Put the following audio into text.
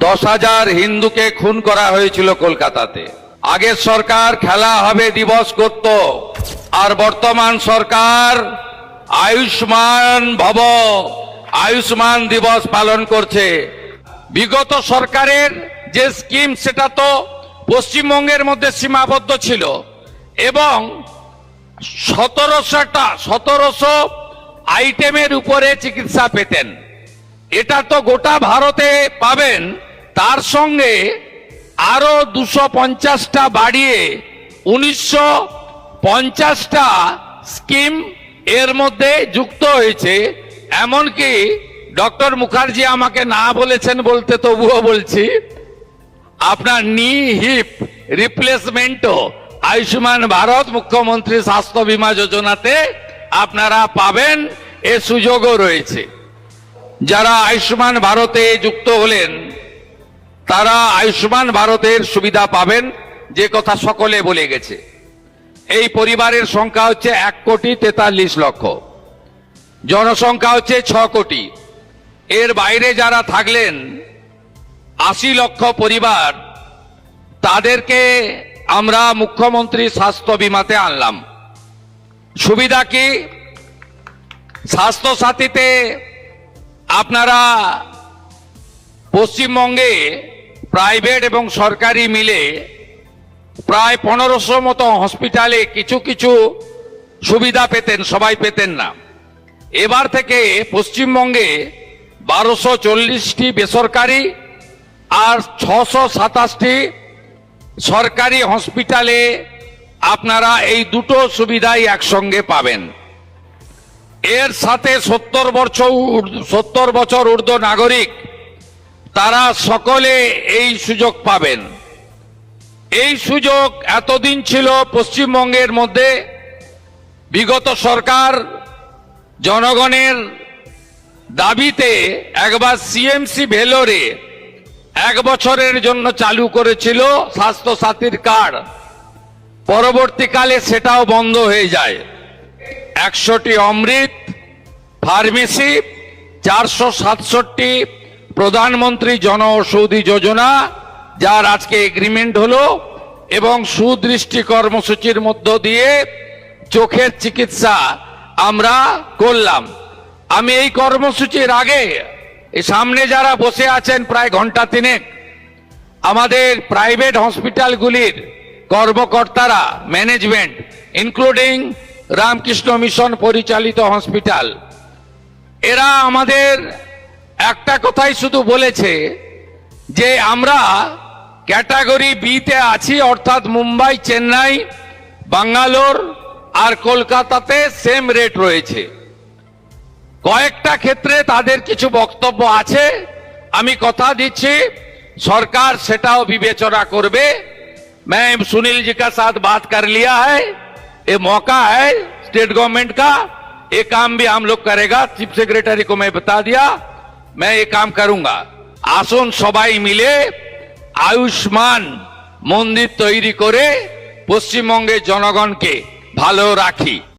10,000 হিন্দুকে খুন করা হয়েছিল কলকাতাতে। আগের সরকার খেলা হবে দিবস করত, আর বর্তমান সরকার আয়ুষ্মান ভব, আয়ুষ্মান দিবস পালন করছে। বিগত সরকারের যে স্কিম সেটা তো পশ্চিমবঙ্গের মধ্যে সীমাবদ্ধ ছিল এবং 1700 আইটেমের উপরে চিকিৎসা পেতেন। এটা তো গোটা ভারতে পাবেন, তার সঙ্গে আরো 250টা বাড়িয়ে 1950টা স্কিম এর মধ্যে যুক্ত হয়েছে। এমনকি ডক্টর মুখার্জি আমাকে না বলেছেন বলতে তবুও বলছি, আপনার নি হিপ রিপ্লেসমেন্টও আয়ুষ্মান ভারত মুখ্যমন্ত্রী স্বাস্থ্য বীমা যোজনাতে আপনারা পাবেন, এ সুযোগও রয়েছে। যারা আয়ুষ্মান ভারতে যুক্ত হলেন তারা আয়ুষ্মান ভারতের সুবিধা পাবেন, যে কথা সকলে বলে গেছে। এই পরিবারের সংখ্যা হচ্ছে 1,43,00,000, জনসংখ্যা হচ্ছে 6 কোটি। এর বাইরে যারা থাকলেন 80 লক্ষ পরিবার, তাদেরকে আমরা মুখ্যমন্ত্রী স্বাস্থ্য বীমাতে আনলাম। সুবিধা কি? স্বাস্থ্য সাথীতে আপনারা পশ্চিমবঙ্গে প্রাইভেট এবং সরকারি মিলে প্রায় 1500 মতো হসপিটালে কিছু কিছু সুবিধা পেতেন, সবাই পেতেন না। এবার থেকে পশ্চিমবঙ্গে 1240টি বেসরকারি আর 627টি সরকারি হসপিটালে আপনারা এই দুটো সুবিধাই একসঙ্গে পাবেন। এর সাথে 70 বছর ঊর্ধ্ব নাগরিক তারা সকলে এই সুযোগ পাবেন। এই সুযোগ এতদিন ছিল পশ্চিমবঙ্গের মধ্যে। বিগত সরকার জনগণের দাবিতে একবার সিএমসি ভেলোরে 1 বছরের জন্য চালু করেছিল স্বাস্থ্য সাথীর কার্ড, পরবর্তীকালে সেটাও বন্ধ হয়ে যায়। 100টি অমৃত ফার্মেসি, 467টি প্রধানমন্ত্রী জন ঔষধি যোজনা, যার আজকে এগ্রিমেন্ট হলো, এবং সুদৃষ্টি কর্মসূচির মধ্য দিয়ে চোখের চিকিৎসা আমরা করলাম। আমি এই কর্মসূচির আগে এই সামনে যারা বসে আছেন প্রায় ঘন্টা 3 আমাদের প্রাইভেট হসপিটালগুলির কর্মকর্তারা, ম্যানেজমেন্ট ইনক্লুডিং রামকৃষ্ণ মিশন পরিচালিত হসপিটাল, এরা আমাদের একটা কথাই শুধু বলেছে যে আমরা ক্যাটাগরি বিতে আছি, অর্থাৎ মুম্বাই, চেন্নাই, বাঙ্গালোর আর কলকাতাতে সেম রেট রয়েছে। কয়েকটা ক্ষেত্রে তাদের কিছু বক্তব্য আছে, আমি কথা দিচ্ছি সরকার সেটাও বিবেচনা করবে। मैं सुनील जी का साथ बात कर लिया है, ये मौका है स्टेट गवर्नमेंट का, ये काम भी हम लोग करेगा। चीफ सेक्रेटरी को मैं बता दिया, मैं ये काम करूंगा। আসুন সবাই মিলে আয়ুষ্মান মন্দির তৈরি করে পশ্চিমবঙ্গের জনগণকে ভালো রাখি।